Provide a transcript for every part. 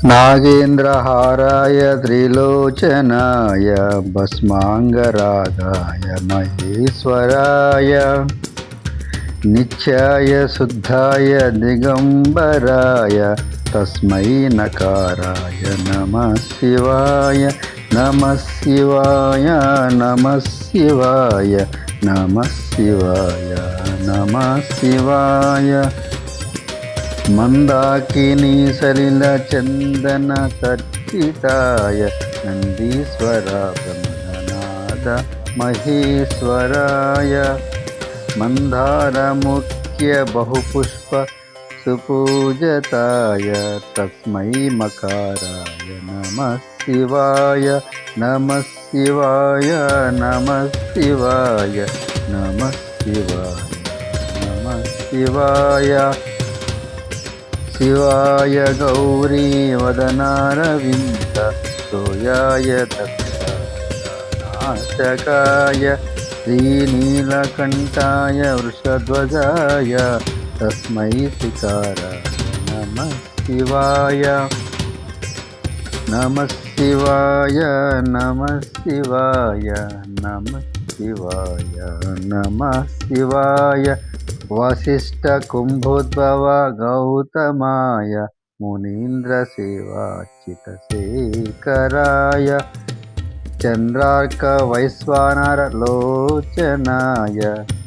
नागेन्द्रहाराय त्रिलोचनाय भस्माङ्गरागाय महेश्वराय नित्याय शुद्धाय दिगंबराय तस्मै नकाराय नमः शिवाय नमः शिवाय नमः शिवाय नमः शिवाय नमः शिवाय मंदाकिनी सलिल चंदन तर्चिताय नंदीश्वर ब्रह्मनाद महेश्वराय मंदार मुख्य बहुपुष्प सुपूजताय तस्मै मकाराय नमः शिवाय नमः शिवाय नमः शिवाय नमः शिवाय नमः शिवाय शिवाय गौरी वदनारविन्द सोयाय दक्षनाशकाय श्रीनीलकण्ठाय वृषध्वजाय तस्मै शिकाराय नमः शिवाय नमः शिवाय नमः शिवाय नमः शिवाय नमः शिवाय वसिष्ठ कुंभोद्भव गौतमाय मुनीन्द्र सेवाच्युतशेखराय चंद्रार्क वैश्वानर लोचनाय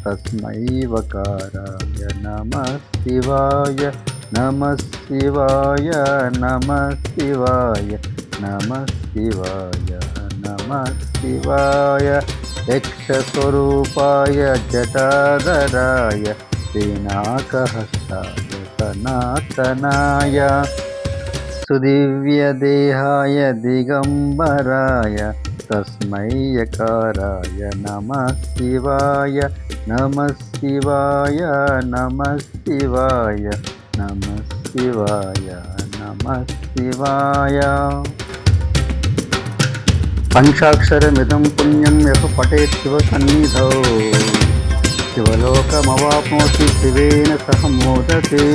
तस्मै वकाराय नमः शिवाय नमः शिवाय नमः शिवाय नमः शिवाय नमः शिवाय यक्षस्वरूपाय जटाधराय पिनाकहस्ताय सनातनाय सुदिव्यदेहाय दिगंबराय तस्मै यकाराय नमः शिवाय नमः शिवाय नमः शिवाय नमः शिवाय नमः शिवाय पंचाक्षरमिदं पुण्यं यः पठेत् शिवसन्निधौ शिवलोकमवाप्नोति शिवेन सह मोदते।